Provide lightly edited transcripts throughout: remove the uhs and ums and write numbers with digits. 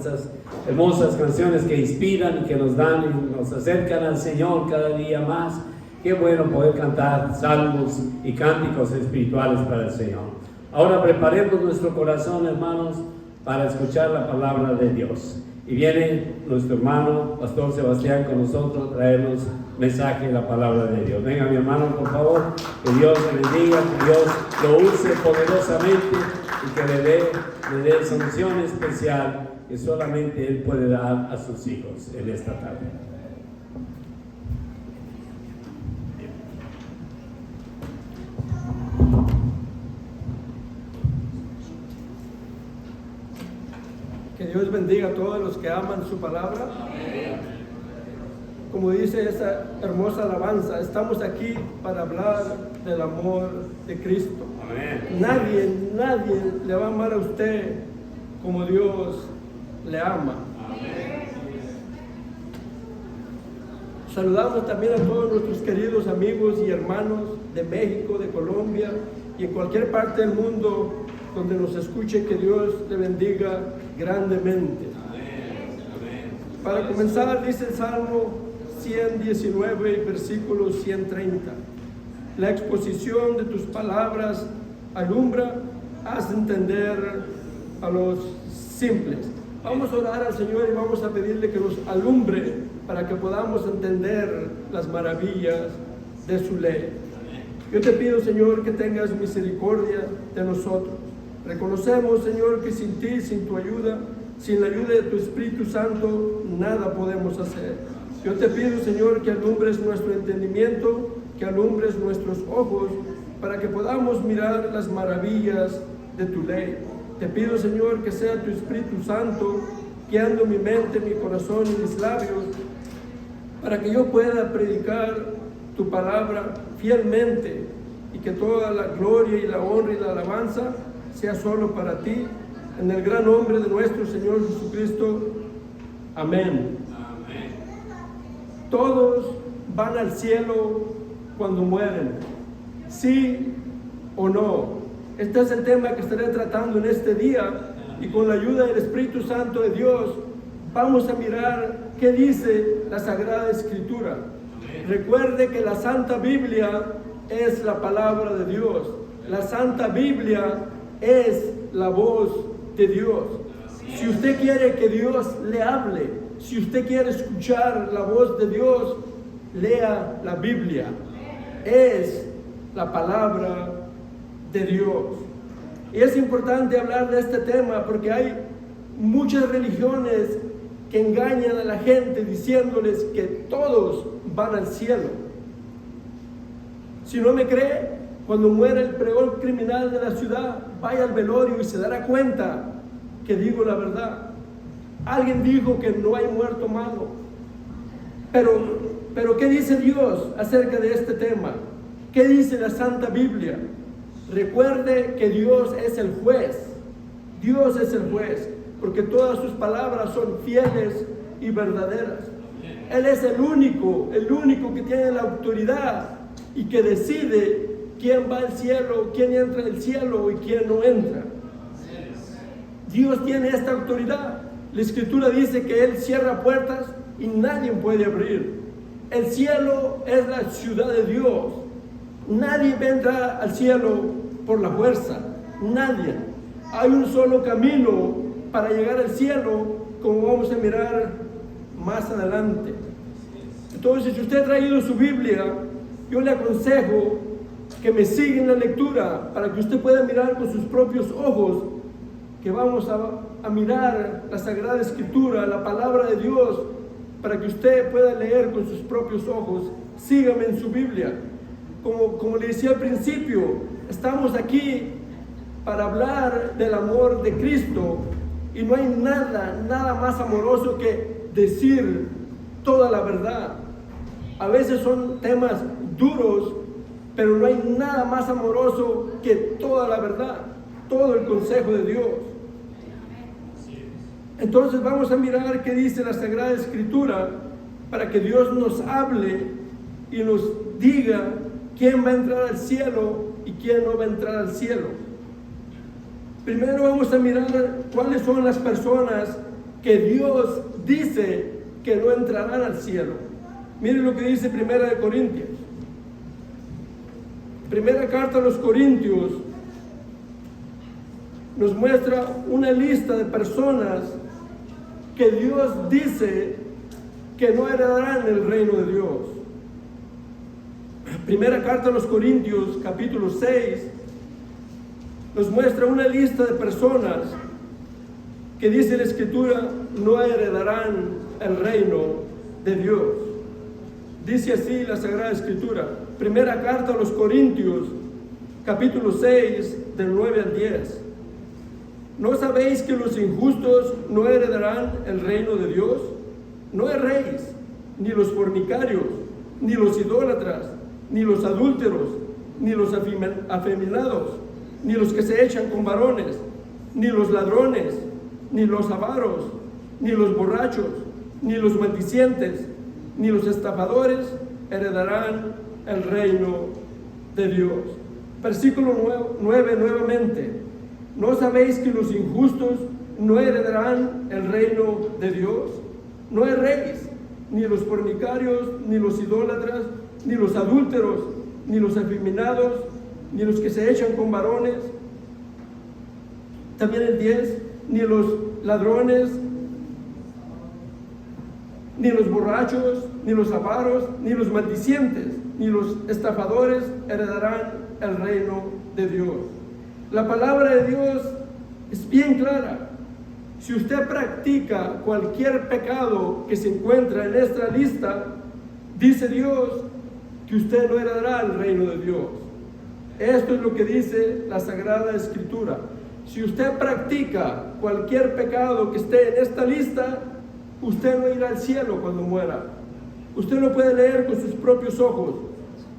Esas hermosas canciones que inspiran y que nos dan y nos acercan al Señor cada día más. Qué bueno poder cantar salmos y cánticos espirituales para el Señor. Ahora preparemos nuestro corazón, hermanos, para escuchar la palabra de Dios. Y viene nuestro hermano, Pastor Sebastián, con nosotros a traernos mensaje de la palabra de Dios. Venga, mi hermano, por favor, que Dios le bendiga, que Dios lo use poderosamente y que le dé esa unción especial que solamente Él puede dar a sus hijos en esta tarde. Que Dios bendiga a todos los que aman su palabra. Como dice esa hermosa alabanza, estamos aquí para hablar del amor de Cristo. Nadie le va a amar a usted como Dios le ama. Saludamos también a todos nuestros queridos amigos y hermanos de México, de Colombia y en cualquier parte del mundo donde nos escuche. Que Dios le bendiga grandemente. Para comenzar, dice el Salmo 119, versículo 130. La exposición de tus palabras alumbra, haz entender a los simples. Vamos a orar al Señor y vamos a pedirle que nos alumbre para que podamos entender las maravillas de su ley. Yo te pido, Señor, que tengas misericordia de nosotros. Reconocemos, Señor, que sin ti, sin tu ayuda, sin la ayuda de tu Espíritu Santo, nada podemos hacer. Yo te pido, Señor, que alumbres nuestro entendimiento, que alumbres nuestros ojos, para que podamos mirar las maravillas de tu ley. Te pido, Señor, que sea tu Espíritu Santo guiando mi mente, mi corazón y mis labios, para que yo pueda predicar tu palabra fielmente y que toda la gloria y la honra y la alabanza sea solo para ti, en el gran nombre de nuestro Señor Jesucristo. Amén. Amén. Todos van al cielo cuando mueren, ¿sí o no? Este es el tema que estaré tratando en este día, y con la ayuda del Espíritu Santo de Dios vamos a mirar qué dice la Sagrada Escritura. Recuerde que la Santa Biblia es la palabra de Dios. La Santa Biblia es la voz de Dios. Si usted quiere que Dios le hable, si usted quiere escuchar la voz de Dios, lea la Biblia. Es la palabra de Dios. Y es importante hablar de este tema porque hay muchas religiones que engañan a la gente diciéndoles que todos van al cielo. Si no me cree, cuando muera el peor criminal de la ciudad, vaya al velorio y se dará cuenta que digo la verdad. Alguien dijo que no hay muerto malo. Pero ¿qué dice Dios acerca de este tema? ¿Qué dice la Santa Biblia? Recuerde que Dios es el juez. Dios es el juez, porque todas sus palabras son fieles y verdaderas. Él es el único que tiene la autoridad y que decide quién va al cielo, quién entra al cielo y quién no entra. Dios tiene esta autoridad. La Escritura dice que Él cierra puertas y nadie puede abrir. El cielo es la ciudad de Dios. Nadie vendrá al cielo por la fuerza. Nadie. Hay un solo camino para llegar al cielo, como vamos a mirar más adelante. Entonces, si usted ha traído su Biblia, yo le aconsejo que me siga en la lectura para que usted pueda mirar con sus propios ojos, que vamos a mirar la Sagrada Escritura, la palabra de Dios, para que usted pueda leer con sus propios ojos. Sígame en su Biblia. Como le decía al principio, estamos aquí para hablar del amor de Cristo, y no hay nada más amoroso que decir toda la verdad. A veces son temas duros, pero no hay nada más amoroso que toda la verdad, todo el consejo de Dios. Entonces vamos a mirar qué dice la Sagrada Escritura para que Dios nos hable y nos diga quién va a entrar al cielo y quién no va a entrar al cielo. Primero vamos a mirar cuáles son las personas que Dios dice que no entrarán al cielo. Miren lo que dice Primera de Corintios. Primera carta a los Corintios nos muestra una lista de personas que Dios dice que no heredarán el reino de Dios. Primera carta a los Corintios, capítulo 6, nos muestra una lista de personas que dice la Escritura no heredarán el reino de Dios. Dice así la Sagrada Escritura. Primera carta a los Corintios, capítulo 6, del 9 al 10. ¿No sabéis que los injustos no heredarán el reino de Dios? No erréis, ni los fornicarios, ni los idólatras, ni los adúlteros, ni los afeminados, ni los que se echan con varones, ni los ladrones, ni los avaros, ni los borrachos, ni los maldicientes, ni los estafadores heredarán el reino de Dios. Versículo 9 nuevamente. ¿No sabéis que los injustos no heredarán el reino de Dios? No erréis, ni los fornicarios, ni los idólatras, ni los adúlteros, ni los afeminados, ni los que se echan con varones. También el 10, ni los ladrones, ni los borrachos, ni los avaros, ni los maldicientes, ni los estafadores heredarán el reino de Dios. La palabra de Dios es bien clara. Si usted practica cualquier pecado que se encuentra en esta lista, dice Dios que usted no heredará el reino de Dios. Esto es lo que dice la Sagrada Escritura. Si usted practica cualquier pecado que esté en esta lista, usted no irá al cielo cuando muera. Usted lo puede leer con sus propios ojos.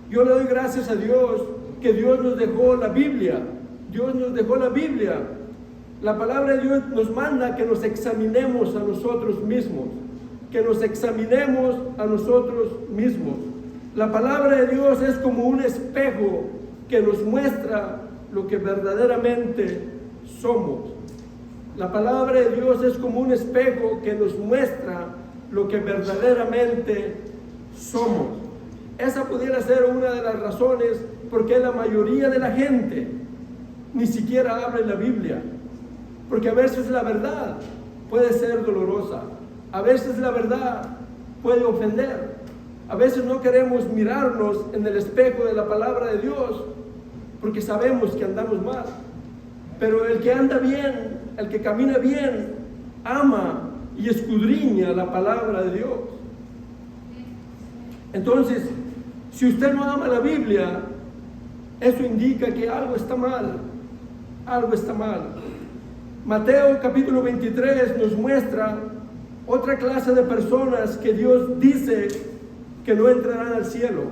Yo le doy gracias a Dios que Dios nos dejó la Biblia. Dios nos dejó la Biblia. La palabra de Dios nos manda que nos examinemos a nosotros mismos. Que nos examinemos a nosotros mismos. La palabra de Dios es como un espejo que nos muestra lo que verdaderamente somos. La palabra de Dios es como un espejo que nos muestra lo que verdaderamente somos. Esa pudiera ser una de las razones por qué la mayoría de la gente ni siquiera abre la Biblia. Porque a veces la verdad puede ser dolorosa. A veces la verdad puede ofender. A veces no queremos mirarnos en el espejo de la palabra de Dios porque sabemos que andamos mal. Pero el que anda bien, el que camina bien, ama y escudriña la palabra de Dios. Entonces, si usted no ama la Biblia, eso indica que algo está mal. Algo está mal. Mateo capítulo 23 nos muestra otra clase de personas que Dios dice que no entrarán al cielo.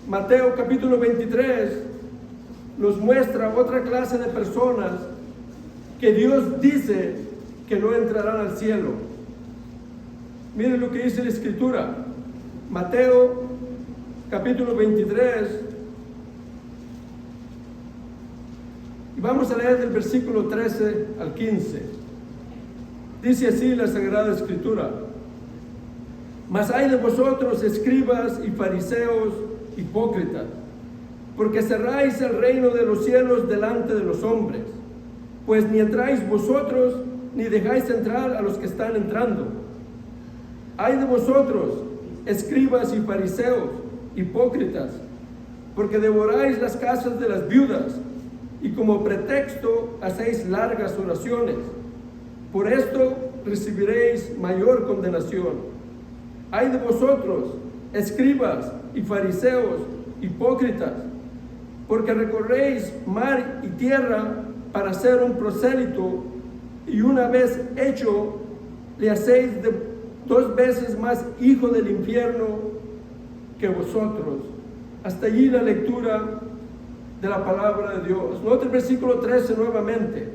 Mateo capítulo 23 nos muestra otra clase de personas que Dios dice que no entrarán al cielo. Miren lo que dice la Escritura. Mateo capítulo 23. Y vamos a leer del versículo 13 al 15. Dice así la Sagrada Escritura. Mas hay de vosotros, escribas y fariseos, hipócritas, porque cerráis el reino de los cielos delante de los hombres, pues ni entráis vosotros, ni dejáis entrar a los que están entrando. Hay de vosotros, escribas y fariseos, hipócritas, porque devoráis las casas de las viudas, y como pretexto hacéis largas oraciones. Por esto recibiréis mayor condenación. Ay de vosotros, escribas y fariseos, hipócritas, porque recorréis mar y tierra para ser un prosélito, y una vez hecho, le hacéis 2 veces más hijo del infierno que vosotros. Hasta allí la lectura de la palabra de Dios. Note el versículo 13 nuevamente.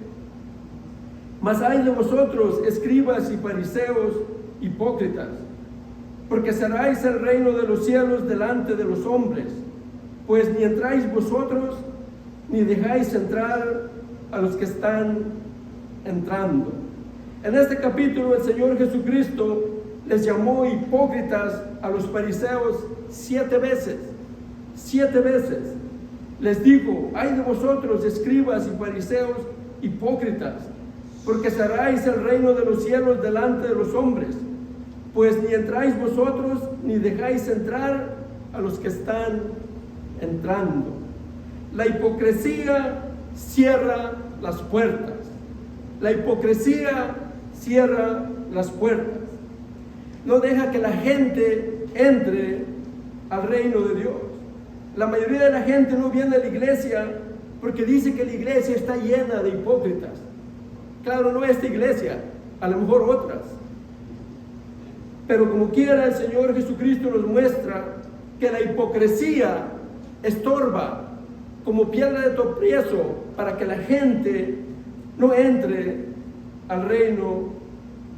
Mas hay de vosotros, escribas y fariseos, hipócritas, porque cerráis el reino de los cielos delante de los hombres, pues ni entráis vosotros, ni dejáis entrar a los que están entrando. En este capítulo el Señor Jesucristo les llamó hipócritas a los fariseos 7 veces. 7 veces. Les dijo: ay de vosotros, escribas y fariseos hipócritas, porque cerráis el reino de los cielos delante de los hombres, pues ni entráis vosotros, ni dejáis entrar a los que están entrando. La hipocresía cierra las puertas. La hipocresía cierra las puertas. No deja que la gente entre al reino de Dios. La mayoría de la gente no viene a la iglesia porque dice que la iglesia está llena de hipócritas. Claro, no esta iglesia, a lo mejor otras. Pero como quiera, el Señor Jesucristo nos muestra que la hipocresía estorba como piedra de tropiezo para que la gente no entre al reino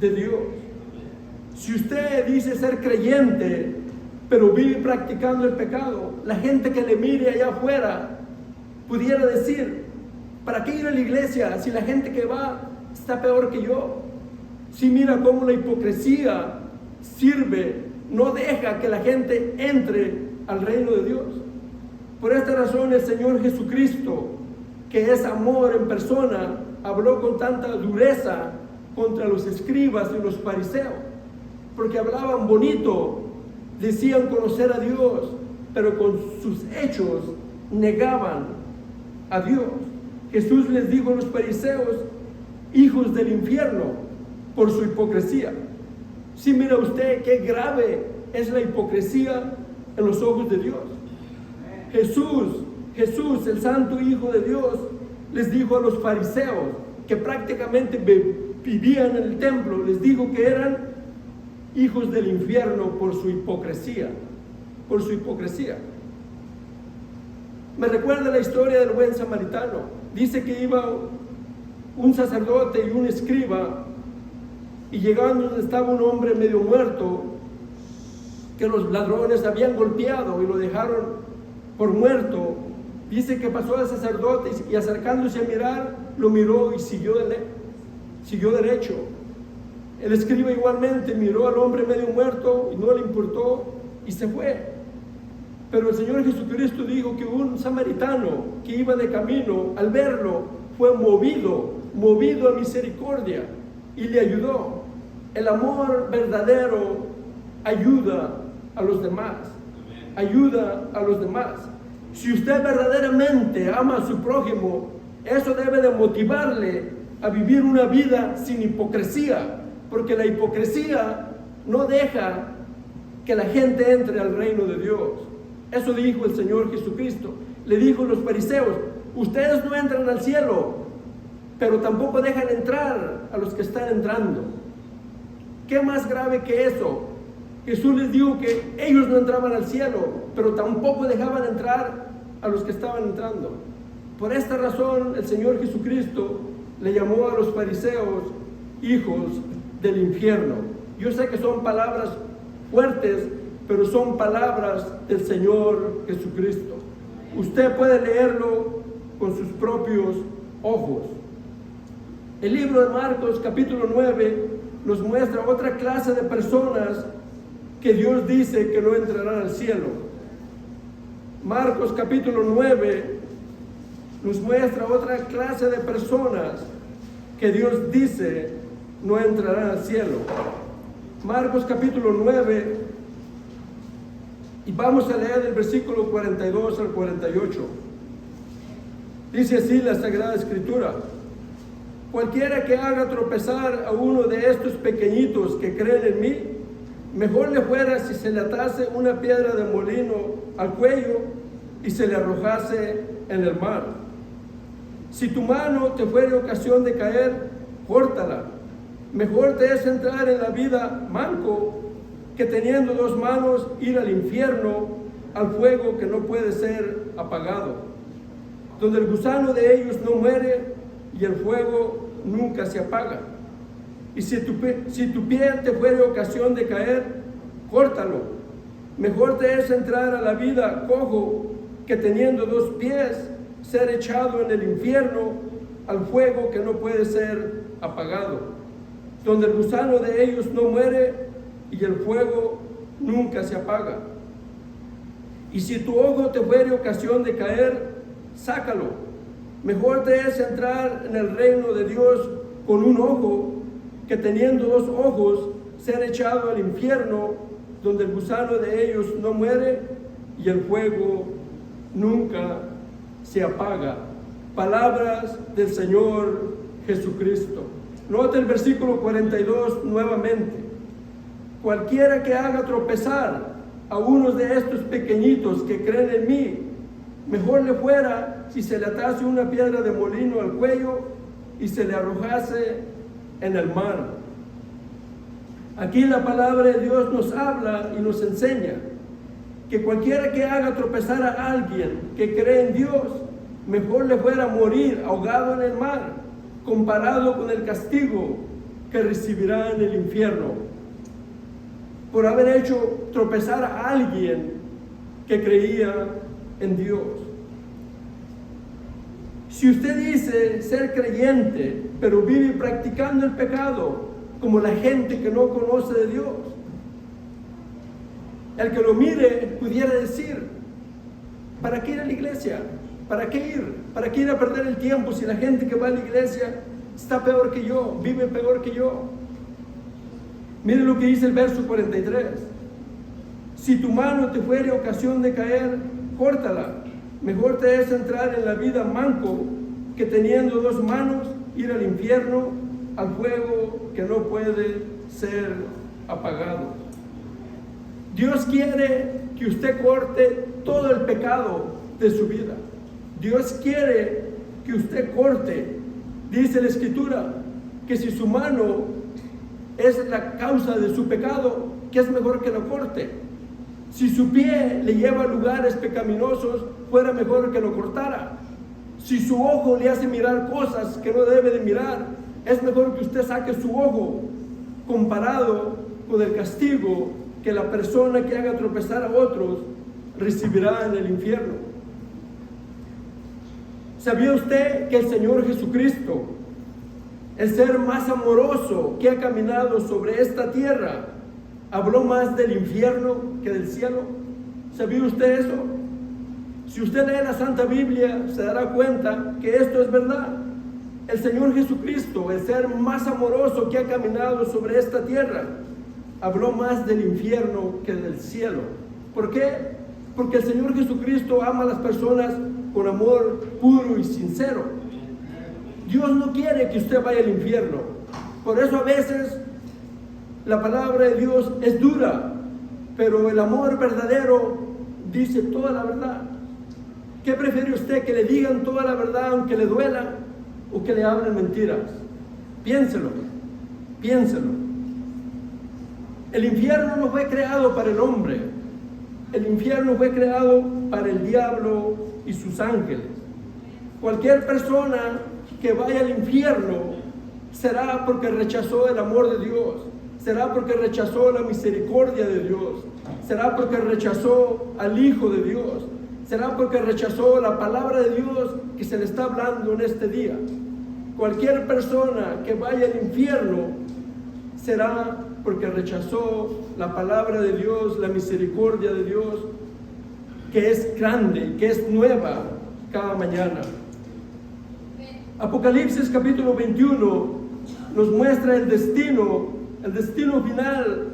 de Dios. Si usted dice ser creyente, pero vive practicando el pecado, la gente que le mire allá afuera pudiera decir: ¿para qué ir a la iglesia si la gente que va está peor que yo? Si mira cómo la hipocresía sirve, no deja que la gente entre al reino de Dios. Por esta razón el Señor Jesucristo, que es amor en persona, habló con tanta dureza contra los escribas y los fariseos, porque hablaban bonito, decían conocer a Dios, pero con sus hechos negaban a Dios. Jesús les dijo a los fariseos: hijos del infierno, por su hipocresía. Sí, mira usted qué grave es la hipocresía en los ojos de Dios. Jesús, el santo Hijo de Dios, les dijo a los fariseos que prácticamente vivían en el templo, les dijo que eran hijos del infierno por su hipocresía. Por su hipocresía. Me recuerda la historia del buen samaritano. Dice que iba un sacerdote y un escriba, y llegando donde estaba un hombre medio muerto, que los ladrones habían golpeado y lo dejaron por muerto. Dice que pasó al sacerdote y acercándose a mirar, lo miró y siguió derecho. El escriba igualmente miró al hombre medio muerto y no le importó y se fue. Pero el Señor Jesucristo dijo que un samaritano que iba de camino, al verlo, fue movido a misericordia y le ayudó. El amor verdadero ayuda a los demás. Ayuda a los demás. Si usted verdaderamente ama a su prójimo, eso debe de motivarle a vivir una vida sin hipocresía, porque la hipocresía no deja que la gente entre al reino de Dios. Eso dijo el Señor Jesucristo. Le dijo a los fariseos: ustedes no entran al cielo, pero tampoco dejan entrar a los que están entrando. ¿Qué más grave que eso? Jesús les dijo que ellos no entraban al cielo, pero tampoco dejaban entrar a los que estaban entrando. Por esta razón el Señor Jesucristo le llamó a los fariseos hijos del infierno. Yo sé que son palabras fuertes, pero son palabras del Señor Jesucristo. Usted puede leerlo con sus propios ojos. El libro de Marcos capítulo 9 nos muestra otra clase de personas que Dios dice que no entrarán al cielo. Marcos capítulo 9 nos muestra otra clase de personas que Dios dice no entrarán al cielo. Marcos capítulo 9, y vamos a leer del versículo 42 al 48. Dice así la Sagrada Escritura: cualquiera que haga tropezar a uno de estos pequeñitos que creen en mí, mejor le fuera si se le atase una piedra de molino al cuello y se le arrojase en el mar. Si tu mano te fuere ocasión de caer, córtala. Mejor te es entrar en la vida manco que teniendo 2 manos ir al infierno, al fuego que no puede ser apagado, donde el gusano de ellos no muere y el fuego nunca se apaga. Y si tu pie te fuere ocasión de caer, córtalo. Mejor te es entrar a la vida cojo que teniendo 2 pies ser echado en el infierno, al fuego que no puede ser apagado. donde el gusano de ellos no muere y el fuego nunca se apaga. Y si tu ojo te fuere ocasión de caer, sácalo. Mejor te es entrar en el reino de Dios con un ojo, que teniendo dos ojos ser echado al infierno, donde el gusano de ellos no muere y el fuego nunca se apaga. Palabras del Señor Jesucristo. Nota el versículo 42 nuevamente. Cualquiera que haga tropezar a unos de estos pequeñitos que creen en mí, mejor le fuera si se le atase una piedra de molino al cuello y se le arrojase en el mar. Aquí la palabra de Dios nos habla y nos enseña que cualquiera que haga tropezar a alguien que cree en Dios, mejor le fuera morir ahogado en el mar, comparado con el castigo que recibirá en el infierno, por haber hecho tropezar a alguien que creía en Dios. Si usted dice ser creyente, pero vive practicando el pecado, como la gente que no conoce de Dios, el que lo mire pudiera decir: ¿para qué ir a la iglesia? ¿Para qué ir? ¿Para qué ir a perder el tiempo si la gente que va a la iglesia está peor que yo, vive peor que yo? Mire lo que dice el verso 43. Si tu mano te fuere ocasión de caer, córtala. Mejor te es entrar en la vida manco, que teniendo dos manos ir al infierno, al fuego que no puede ser apagado. Dios quiere que usted corte todo el pecado de su vida. Dios quiere que usted corte. Dice la Escritura que si su mano es la causa de su pecado, que es mejor que lo corte. Si su pie le lleva a lugares pecaminosos, fuera mejor que lo cortara. Si su ojo le hace mirar cosas que no debe de mirar, es mejor que usted saque su ojo, comparado con el castigo que la persona que haga tropezar a otros recibirá en el infierno. ¿Sabía usted que el Señor Jesucristo, el ser más amoroso que ha caminado sobre esta tierra, habló más del infierno que del cielo? ¿Sabía usted eso? Si usted lee la Santa Biblia, se dará cuenta que esto es verdad. El Señor Jesucristo, el ser más amoroso que ha caminado sobre esta tierra, habló más del infierno que del cielo. ¿Por qué? Porque el Señor Jesucristo ama a las personas con amor puro y sincero. Dios no quiere que usted vaya al infierno. Por eso a veces la palabra de Dios es dura, pero el amor verdadero dice toda la verdad. ¿Qué prefiere usted? ¿Que le digan toda la verdad aunque le duela, o que le hablen mentiras? Piénselo, piénselo. El infierno no fue creado para el hombre. El infierno fue creado para el diablo y sus ángeles. Cualquier persona que vaya al infierno será porque rechazó el amor de Dios, será porque rechazó la misericordia de Dios, será porque rechazó al Hijo de Dios, será porque rechazó la palabra de Dios que se le está hablando en este día. Cualquier persona que vaya al infierno será porque rechazó la palabra de Dios, la misericordia de Dios, que es grande, que es nueva cada mañana. Apocalipsis capítulo 21 nos muestra el destino final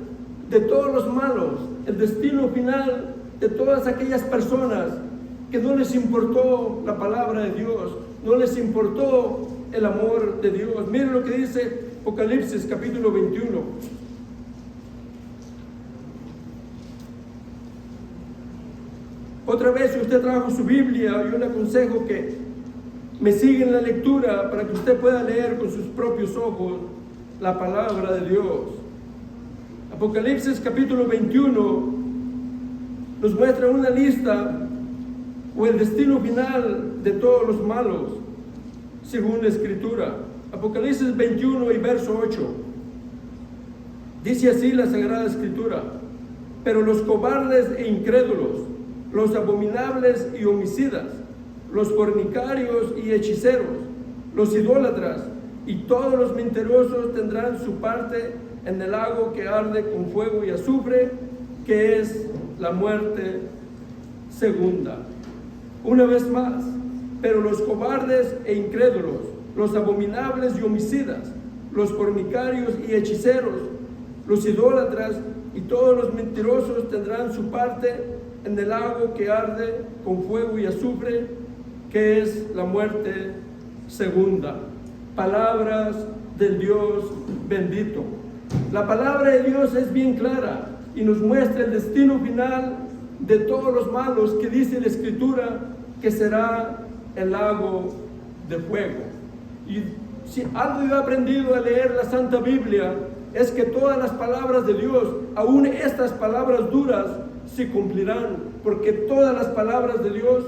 de todos los malos, el destino final de todas aquellas personas que no les importó la palabra de Dios, no les importó el amor de Dios. Miren lo que dice Apocalipsis capítulo 21. Otra vez, si usted trajo su Biblia, yo le aconsejo que me siga en la lectura para que usted pueda leer con sus propios ojos la palabra de Dios. Apocalipsis capítulo 21 nos muestra una lista o el destino final de todos los malos, según la Escritura. Apocalipsis 21 y verso 8. Dice así la Sagrada Escritura: pero los cobardes e incrédulos, los abominables y homicidas, los fornicarios y hechiceros, los idólatras y todos los mentirosos tendrán su parte en el lago que arde con fuego y azufre, que es la muerte segunda. Una vez más, pero los cobardes e incrédulos, los abominables y homicidas, los fornicarios y hechiceros, los idólatras y todos los mentirosos tendrán su parte en el lago que arde con fuego y azufre, que es la muerte segunda. Palabras del Dios bendito. La palabra de Dios es bien clara y nos muestra el destino final de todos los malos, que dice la Escritura que será el lago de fuego. Y si algo yo he aprendido a leer la Santa Biblia, es que todas las palabras de Dios, aún estas palabras duras, se cumplirán, porque todas las palabras de Dios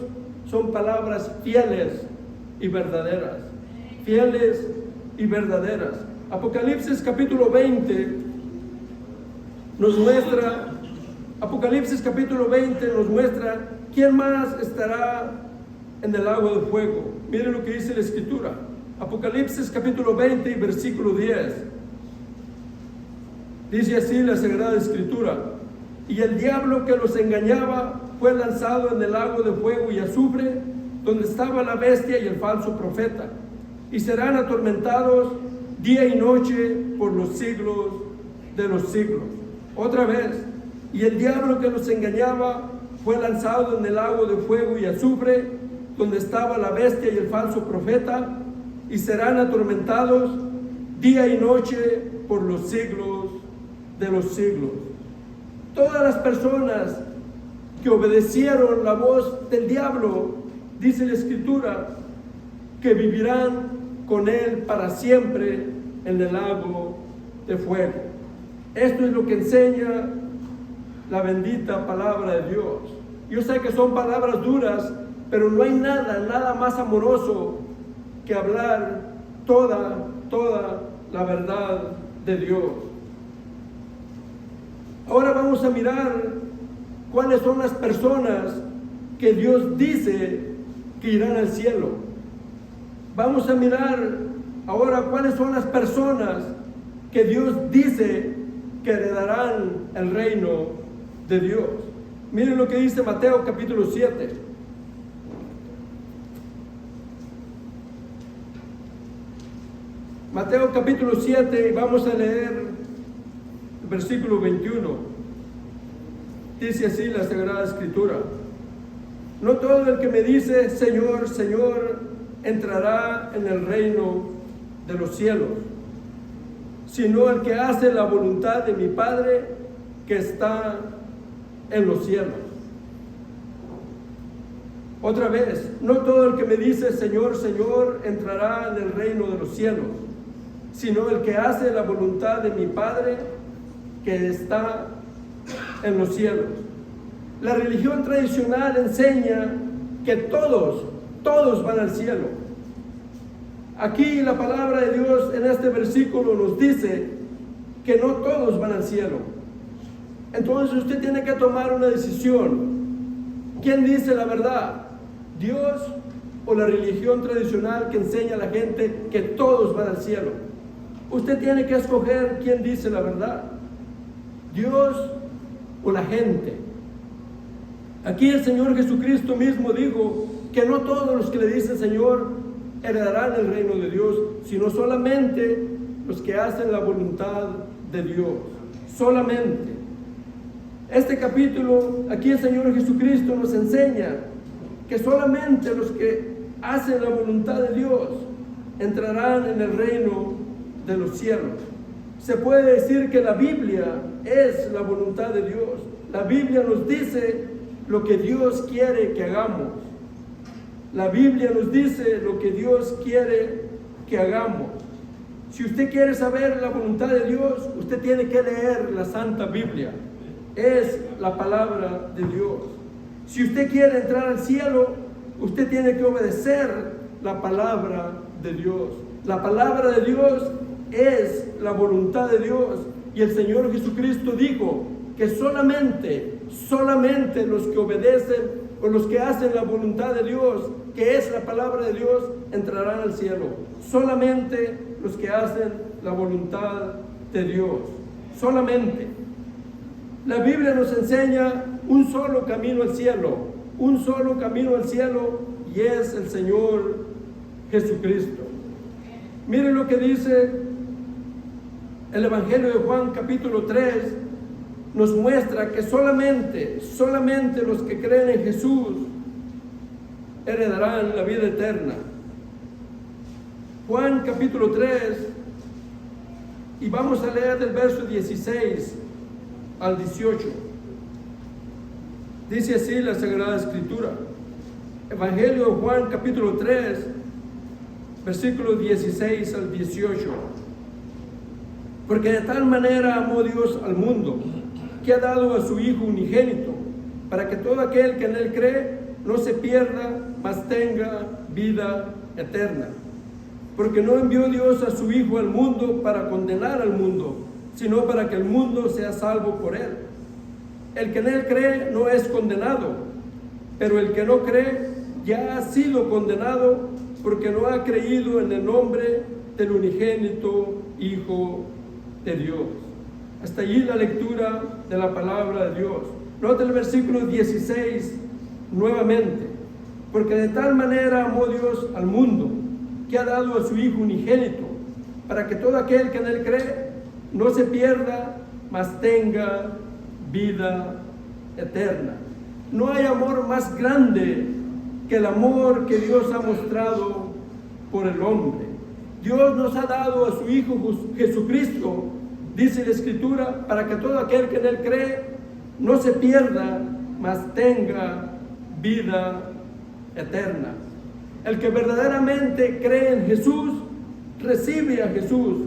son palabras fieles y verdaderas. Fieles y verdaderas. Apocalipsis capítulo 20 nos muestra, quién más estará en el lago de fuego. Miren lo que dice la Escritura. Apocalipsis capítulo 20 y versículo 10. Dice así la Sagrada Escritura: y el diablo que los engañaba fue lanzado en el lago de fuego y azufre, donde estaba la bestia y el falso profeta, y serán atormentados día y noche por los siglos de los siglos. Otra vez, y el diablo que los engañaba fue lanzado en el lago de fuego y azufre, donde estaba la bestia y el falso profeta, y serán atormentados día y noche por los siglos de los siglos. Todas las personas que obedecieron la voz del diablo, dice la Escritura, que vivirán con él para siempre en el lago de fuego. Esto es lo que enseña la bendita palabra de Dios. Yo sé que son palabras duras, pero no hay nada más amoroso que hablar toda la verdad de Dios. Ahora vamos a mirar cuáles son las personas que Dios dice que irán al cielo. Vamos a mirar ahora cuáles son las personas que Dios dice que heredarán el reino de Dios. Miren lo que dice Mateo capítulo 7. Mateo capítulo 7, vamos a leer el versículo 21. Dice así la Sagrada Escritura: no todo el que me dice Señor, Señor, entrará en el reino de los cielos, sino el que hace la voluntad de mi Padre que está en los cielos. Otra vez, no todo el que me dice Señor, Señor, entrará en el reino de los cielos, sino el que hace la voluntad de mi Padre que está en los cielos. La religión tradicional enseña que todos van al cielo. Aquí la palabra de Dios en este versículo nos dice que no todos van al cielo. Entonces usted tiene que tomar una decisión. ¿Quién dice la verdad? ¿Dios o la religión tradicional que enseña a la gente que todos van al cielo? Usted tiene que escoger quién dice la verdad, Dios o la gente. Aquí el Señor Jesucristo mismo dijo que no todos los que le dicen Señor heredarán el reino de Dios, sino solamente los que hacen la voluntad de Dios. Solamente. Este capítulo, aquí el Señor Jesucristo nos enseña que solamente los que hacen la voluntad de Dios entrarán en el reino de los cielos. Se puede decir que la Biblia es la voluntad de Dios. La Biblia nos dice lo que Dios quiere que hagamos. La Biblia nos dice lo que Dios quiere que hagamos. Si usted quiere saber la voluntad de Dios, usted tiene que leer la Santa Biblia. Es la palabra de Dios. Si usted quiere entrar al cielo, usted tiene que obedecer la palabra de Dios. La palabra de Dios es la voluntad de Dios. Y el Señor Jesucristo dijo que solamente los que obedecen o los que hacen la voluntad de Dios, que es la palabra de Dios, entrarán al cielo. Solamente los que hacen la voluntad de Dios. Solamente. La Biblia nos enseña un solo camino al cielo. Un solo camino al cielo, y es el Señor Jesucristo. Miren lo que dice el Evangelio de Juan capítulo 3. Nos muestra que solamente los que creen en Jesús heredarán la vida eterna. Juan capítulo 3, y vamos a leer del verso 16 al 18. Dice así la Sagrada Escritura. Evangelio de Juan capítulo 3, versículos 16 al 18. Porque de tal manera amó Dios al mundo, que ha dado a su Hijo unigénito, para que todo aquel que en Él cree no se pierda, mas tenga vida eterna. Porque no envió Dios a su Hijo al mundo para condenar al mundo, sino para que el mundo sea salvo por Él. El que en Él cree no es condenado, pero el que no cree ya ha sido condenado, porque no ha creído en el nombre del unigénito Hijo de Dios. Hasta allí la lectura de la palabra de Dios. Nota el versículo 16 nuevamente. Porque de tal manera amó Dios al mundo, que ha dado a su Hijo unigénito, para que todo aquel que en Él cree no se pierda, mas tenga vida eterna. No hay amor más grande que el amor que Dios ha mostrado por el hombre. Dios nos ha dado a su Hijo Jesucristo, dice la Escritura, para que todo aquel que en Él cree no se pierda, mas tenga vida eterna. El que verdaderamente cree en Jesús, recibe a Jesús,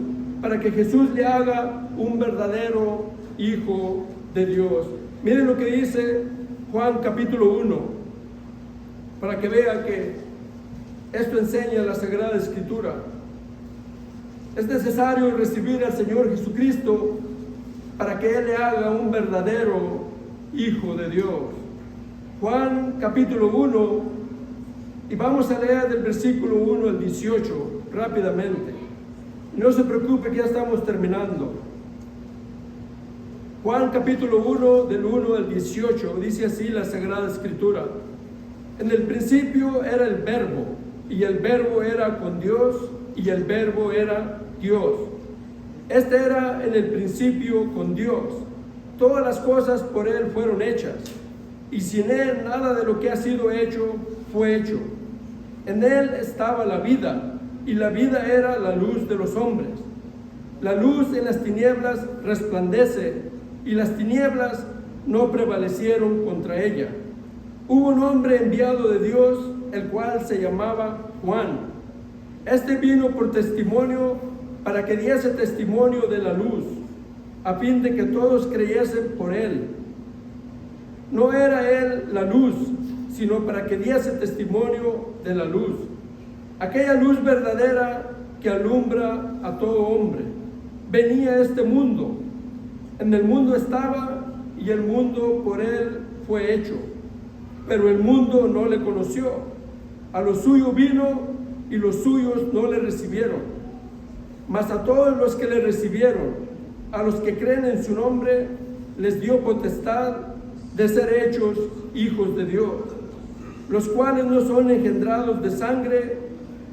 para que Jesús le haga un verdadero Hijo de Dios. Miren lo que dice Juan capítulo 1, para que vea que esto enseña la Sagrada Escritura. Es necesario recibir al Señor Jesucristo para que Él le haga un verdadero Hijo de Dios. Juan capítulo 1, y vamos a leer del versículo 1 al 18 rápidamente. No se preocupe que ya estamos terminando. Juan capítulo 1, del 1 al 18, dice así la Sagrada Escritura. En el principio era el Verbo, y el Verbo era con Dios, y el Verbo era Dios. Este era en el principio con Dios. Todas las cosas por Él fueron hechas, y sin Él nada de lo que ha sido hecho fue hecho. En Él estaba la vida, y la vida era la luz de los hombres. La luz en las tinieblas resplandece, y las tinieblas no prevalecieron contra ella. Hubo un hombre enviado de Dios, el cual se llamaba Juan. Este vino por testimonio, para que diese testimonio de la luz, a fin de que todos creyesen por él. No era él la luz, sino para que diese testimonio de la luz. Aquella luz verdadera que alumbra a todo hombre. Venía a este mundo. En el mundo estaba, y el mundo por él fue hecho. Pero el mundo no le conoció. A lo suyo vino, y los suyos no le recibieron. Mas a todos los que le recibieron, a los que creen en su nombre, les dio potestad de ser hechos hijos de Dios, los cuales no son engendrados de sangre,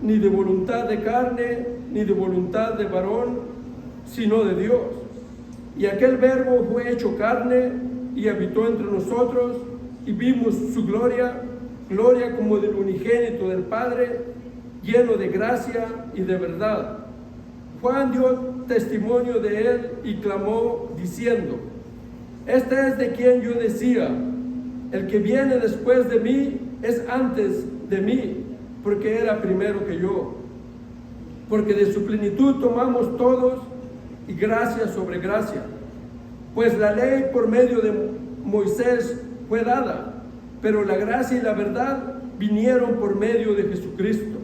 ni de voluntad de carne, ni de voluntad de varón, sino de Dios. Y aquel Verbo fue hecho carne, y habitó entre nosotros, y vimos su gloria, gloria como del unigénito del Padre, lleno de gracia y de verdad. Juan dio testimonio de él y clamó diciendo: este es de quien yo decía, el que viene después de mí es antes de mí, porque era primero que yo. Porque de su plenitud tomamos todos, y gracia sobre gracia. Pues la ley por medio de Moisés fue dada, pero la gracia y la verdad vinieron por medio de Jesucristo.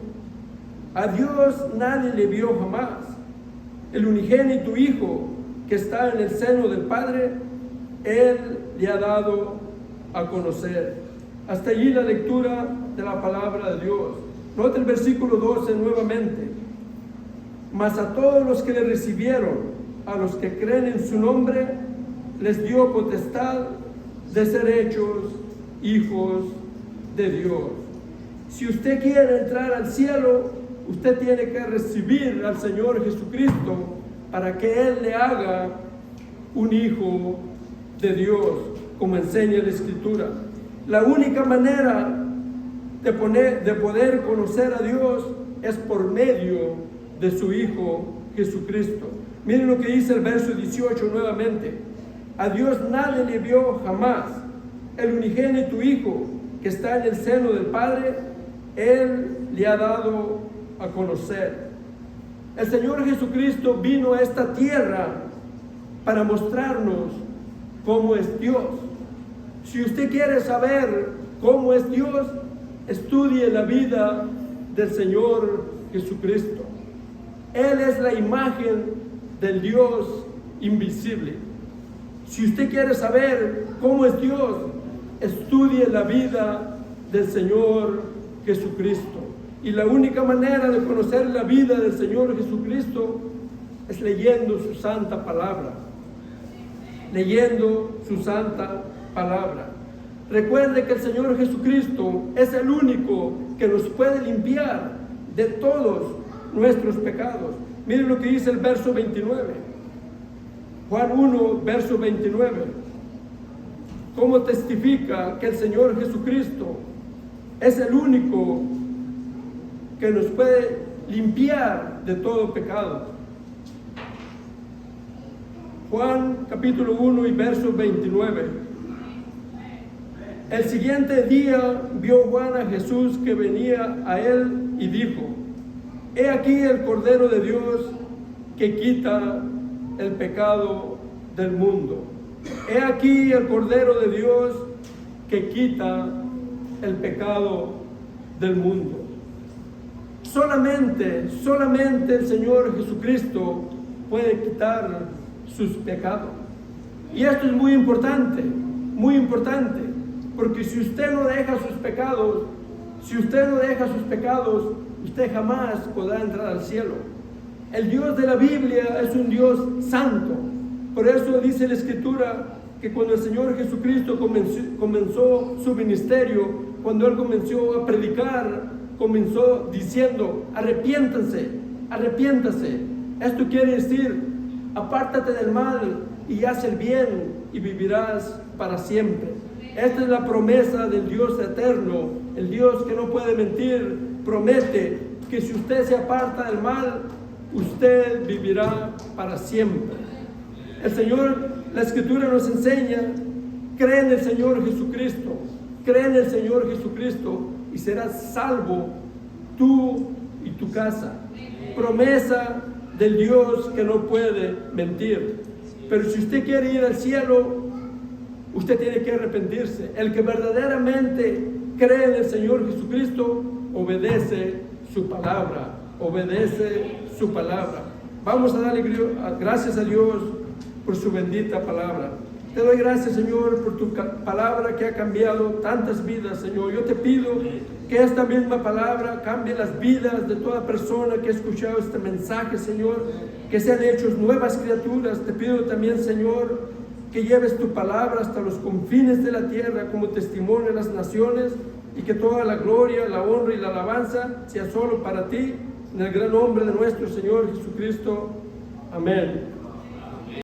A Dios nadie le vio jamás. El unigénito Hijo que está en el seno del Padre, Él le ha dado a conocer. Hasta allí la lectura de la palabra de Dios. Nota el versículo 12 nuevamente. Mas a todos los que le recibieron, a los que creen en su nombre, les dio potestad de ser hechos hijos de Dios. Si usted quiere entrar al cielo, usted tiene que recibir al Señor Jesucristo para que Él le haga un hijo de Dios, como enseña la Escritura. La única manera de poder conocer a Dios es por medio de su Hijo Jesucristo. Miren lo que dice el verso 18 nuevamente. A Dios nadie le vio jamás. El unigénito Hijo que está en el seno del Padre, Él le ha dado a conocer. El Señor Jesucristo vino a esta tierra para mostrarnos cómo es Dios. Si usted quiere saber cómo es Dios, estudie la vida del Señor Jesucristo. Él es la imagen del Dios invisible. Si usted quiere saber cómo es Dios, estudie la vida del Señor Jesucristo. Y la única manera de conocer la vida del Señor Jesucristo es leyendo su santa palabra. Leyendo su santa palabra. Recuerde que el Señor Jesucristo es el único que nos puede limpiar de todos nuestros pecados. Miren lo que dice el verso 29. Juan 1, verso 29. ¿Cómo testifica que el Señor Jesucristo es el único que nos puede limpiar de todo pecado? Juan capítulo 1 y verso 29. El siguiente día vio Juan a Jesús que venía a él y dijo: He aquí el Cordero de Dios que quita el pecado del mundo. He aquí el Cordero de Dios que quita el pecado del mundo. Solamente el Señor Jesucristo puede quitar sus pecados. Y esto es muy importante, porque si usted no deja sus pecados, usted jamás podrá entrar al cielo. El Dios de la Biblia es un Dios santo. Por eso dice la Escritura que cuando el Señor Jesucristo comenzó su ministerio, cuando Él comenzó a predicar, comenzó diciendo: arrepiéntanse. Esto quiere decir: apártate del mal y haz el bien y vivirás para siempre. Esta es la promesa del Dios eterno, el Dios que no puede mentir. Promete que si usted se aparta del mal, usted vivirá para siempre. La Escritura nos enseña: cree en el Señor Jesucristo, y serás salvo tú y tu casa. Promesa del Dios que no puede mentir. Pero si usted quiere ir al cielo, usted tiene que arrepentirse. El que verdaderamente cree en el Señor Jesucristo, obedece su palabra. Vamos a darle gracias a Dios por su bendita palabra. Te doy gracias, Señor, por tu palabra que ha cambiado tantas vidas, Señor. Yo te pido que esta misma palabra cambie las vidas de toda persona que ha escuchado este mensaje, Señor. Que sean hechos nuevas criaturas. Te pido también, Señor, que lleves tu palabra hasta los confines de la tierra como testimonio a las naciones, y que toda la gloria, la honra y la alabanza sea solo para ti, en el gran nombre de nuestro Señor Jesucristo. Amén.